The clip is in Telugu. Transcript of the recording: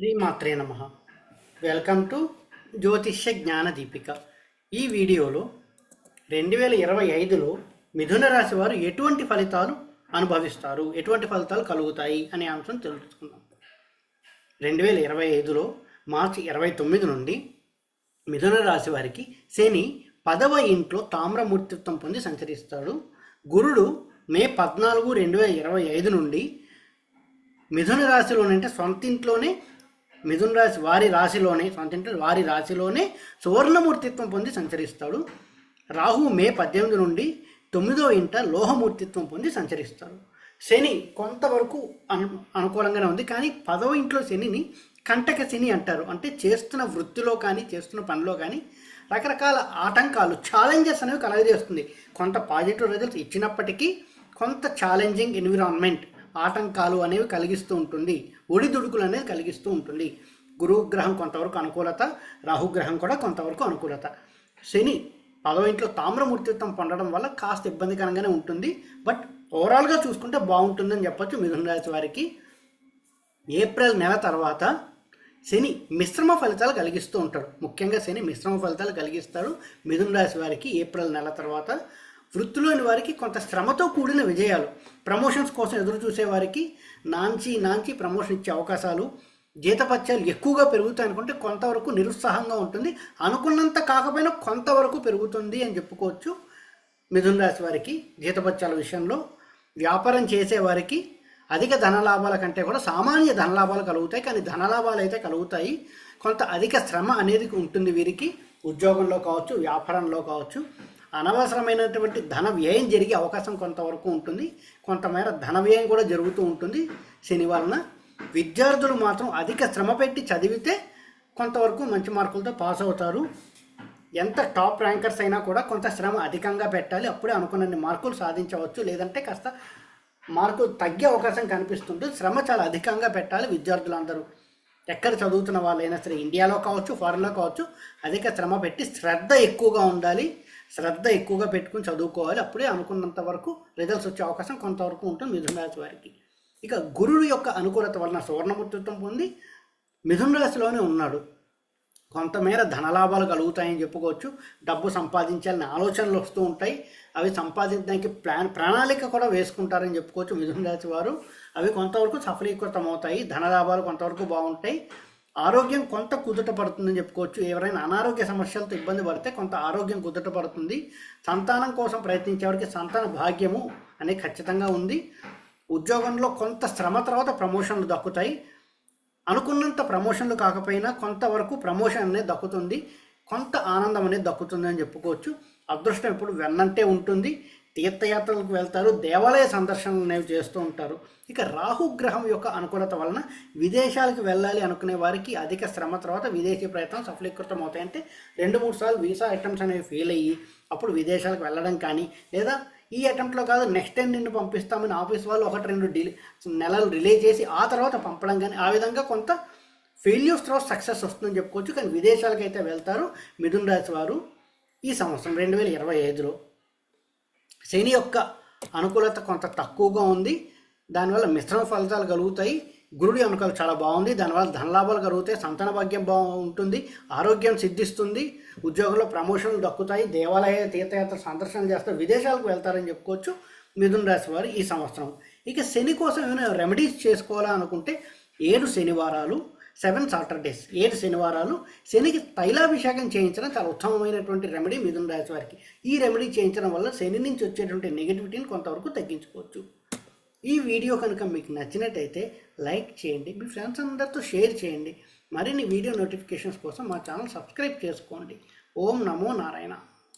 శ్రీమాత్రే నమః. వెల్కమ్ టు జ్యోతిష్య జ్ఞాన దీపిక. ఈ వీడియోలో 2025లో మిథున రాశి వారు ఎటువంటి ఫలితాలు అనుభవిస్తారు, ఎటువంటి ఫలితాలు కలుగుతాయి అనే అంశం తెలుసుకుందాం. 2025లో మార్చి 29 నుండి మిథున రాశి వారికి శని 10వ ఇంట్లో తామ్రమూర్తిత్వం పొంది సంచరిస్తాడు. గురుడు మే 14, 2025 నుండి మిథున రాశిలోనే, అంటే సొంత ఇంట్లోనే మిథున రాశి వారి రాశిలోనే, సొంత ఇంట్లో వారి రాశిలోనే సువర్ణమూర్తిత్వం పొంది సంచరిస్తాడు. రాహు మే 18 నుండి 9వ ఇంట లోహమూర్తిత్వం పొంది సంచరిస్తాడు. శని కొంతవరకు అనుకూలంగానే ఉంది, కానీ 10వ ఇంట్లో శనిని కంటక శని అంటారు. అంటే చేస్తున్న వృత్తిలో కానీ చేస్తున్న పనిలో కానీ రకరకాల ఆటంకాలు, ఛాలెంజెస్ అనేవి కలగజేస్తుంది. కొంత పాజిటివ్ రిజల్ట్స్ ఇచ్చినప్పటికీ కొంత ఛాలెంజింగ్ ఎన్విరాన్మెంట్, ఆటంకాలు అనేవి కలిగిస్తూ ఉంటుంది, ఒడిదుడుకులు అనేది కలిగిస్తూ ఉంటుంది. గురుగ్రహం కొంతవరకు అనుకూలత, రాహుగ్రహం కూడా కొంతవరకు అనుకూలత. శని 10వ ఇంట్లో తామ్రమూర్తిత్వం పొందడం వల్ల కాస్త ఇబ్బందికరంగానే ఉంటుంది, బట్ ఓవరాల్గా చూసుకుంటే బాగుంటుందని చెప్పొచ్చు. మిథున రాశి వారికి ఏప్రిల్ నెల తర్వాత శని మిశ్రమ ఫలితాలు కలిగిస్తూ ఉంటాడు. ముఖ్యంగా శని మిశ్రమ ఫలితాలు కలిగిస్తాడు మిథున రాశి వారికి ఏప్రిల్ నెల తర్వాత. వృత్తిలోని వారికి కొంత శ్రమతో కూడిన విజయాలు, ప్రమోషన్స్ కోసం ఎదురు చూసే వారికి నాంచి ప్రమోషన్ ఇచ్చే అవకాశాలు, జీతపత్యాలు ఎక్కువగా పెరుగుతాయి అనుకుంటే కొంతవరకు నిరుత్సాహంగా ఉంటుంది. అనుకున్నంత కాకపోయినా కొంతవరకు పెరుగుతుంది అని చెప్పుకోవచ్చు. మిథున రాశి వారికి జీతపత్యాల విషయంలో వ్యాపారం చేసేవారికి అధిక ధనలాభాల కంటే కూడా సామాన్య ధనలాభాలు కలుగుతాయి, కానీ ధనలాభాలు అయితే కలుగుతాయి. కొంత అధిక శ్రమ అనేది ఉంటుంది వీరికి, ఉద్యోగంలో కావచ్చు, వ్యాపారంలో కావచ్చు. అనవసరమైనటువంటి ధన వ్యయం జరిగే అవకాశం కొంతవరకు ఉంటుంది, కొంతమేర ధన వ్యయం కూడా జరుగుతూ ఉంటుంది శని వలన. విద్యార్థులు మాత్రం అధిక శ్రమ పెట్టి చదివితే కొంతవరకు మంచి మార్కులతో పాస్ అవుతారు. ఎంత టాప్ ర్యాంకర్స్ అయినా కూడా కొంత శ్రమ అధికంగా పెట్టాలి, అప్పుడే అనుకున్నన్ని మార్కులు సాధించవచ్చు. లేదంటే కాస్త మార్కులు తగ్గే అవకాశం కనిపిస్తుంది. శ్రమ చాలా అధికంగా పెట్టాలి విద్యార్థులందరూ, ఎక్కడ చదువుతున్న వాళ్ళైనా సరే, ఇండియాలో కావచ్చు, ఫారెన్లో కావచ్చు. అధిక శ్రమ పెట్టి శ్రద్ధ ఎక్కువగా ఉండాలి, శ్రద్ధ ఎక్కువగా పెట్టుకుని చదువుకోవాలి. అప్పుడే అనుకున్నంత వరకు రిజల్ట్స్ వచ్చే అవకాశం కొంతవరకు ఉంటుంది మిథున రాశి వారికి. ఇక గురుడు యొక్క అనుకూలత వలన సువర్ణమూర్తిత్వం పొంది మిథున రాశిలోనే ఉన్నాడు. కొంతమేర ధనలాభాలు కలుగుతాయని చెప్పుకోవచ్చు. డబ్బు సంపాదించాలని ఆలోచనలు వస్తూ ఉంటాయి, అవి సంపాదించడానికి ప్రణాళిక కూడా వేసుకుంటారని చెప్పుకోవచ్చు మిథున రాశి వారు. అవి కొంతవరకు సఫలీకృతం అవుతాయి, ధనలాభాలు కొంతవరకు బాగుంటాయి. ఆరోగ్యం కొంత కుదుట పడుతుందని చెప్పుకోవచ్చు. ఎవరైనా అనారోగ్య సమస్యలతో ఇబ్బంది పడితే కొంత ఆరోగ్యం కుదుట పడుతుంది. సంతానం కోసం ప్రయత్నించేవారికి సంతాన భాగ్యము అనేది ఖచ్చితంగా ఉంది. ఉద్యోగంలో కొంత శ్రమ తర్వాత ప్రమోషన్లు దక్కుతాయి. అనుకున్నంత ప్రమోషన్లు కాకపోయినా కొంతవరకు ప్రమోషన్ అనేది దక్కుతుంది, కొంత ఆనందం అనేది దక్కుతుంది అని చెప్పుకోవచ్చు. అదృష్టం ఎప్పుడు వెన్నంటే ఉంటుంది. తీర్థయాత్రలకు వెళ్తారు, దేవాలయ సందర్శనలు అనేవి చేస్తూ ఉంటారు. ఇక రాహుగ్రహం యొక్క అనుకూలత వలన విదేశాలకు వెళ్ళాలి అనుకునే వారికి అధిక శ్రమ తర్వాత విదేశీ ప్రయత్నం సఫలీకృతం అవుతాయి. అంటే 2-3 సార్లు వీసా అటెంప్ట్స్ అనేవి ఫెయిల్ అయ్యి అప్పుడు విదేశాలకు వెళ్ళడం కానీ, లేదా ఈ అటెంప్ట్లో కాదు నెక్స్ట్ టైం నిన్ను పంపిస్తామని ఆఫీస్ వాళ్ళు 1-2 నెలలు రిలే చేసి ఆ తర్వాత పంపడం కానీ, ఆ విధంగా కొంత ఫెయిల్యూర్స్ తర్వాత సక్సెస్ వస్తుందని చెప్పుకోవచ్చు. కానీ విదేశాలకు అయితే వెళ్తారు మిథున రాశి వారు ఈ సంవత్సరం 2025లో. శని యొక్క అనుకూలత కొంత తక్కువగా ఉంది, దానివల్ల మిశ్రమ ఫలితాలు కలుగుతాయి. గురుడి అనుకూలత చాలా బాగుంది, దానివల్ల ధనలాభాలు కలుగుతాయి, సంతాన భాగ్యం బాగుంటుంది, ఆరోగ్యం సిద్ధిస్తుంది, ఉద్యోగంలో ప్రమోషన్లు దక్కుతాయి, దేవాలయ తీర్థయాత్ర సందర్శన చేస్తారు, విదేశాలకు వెళ్తారని చెప్పుకోవచ్చు మిథున రాశి వారు ఈ సంవత్సరం. ఇక శని కోసం ఏమైనా రెమెడీస్ చేసుకోవాలనుకుంటే 7 శనివారాలు 7 సాటర్డేస్, 7 శనివారాలు శనికి తైలాభిషేకం చేయించడం చాలా ఉత్తమమైనటువంటి రెమెడీ మిథున రాశి వారికి. ఈ రెమెడీ చేయించడం వల్ల శని నుంచి వచ్చేటువంటి నెగిటివిటీని కొంతవరకు తగ్గించుకోవచ్చు. ఈ వీడియో కనుక మీకు నచ్చినట్టయితే లైక్ చేయండి, మీ ఫ్రెండ్స్ అందరితో షేర్ చేయండి. మరిన్ని వీడియో నోటిఫికేషన్స్ కోసం మా ఛానల్ సబ్స్క్రైబ్ చేసుకోండి. ఓం నమో నారాయణ.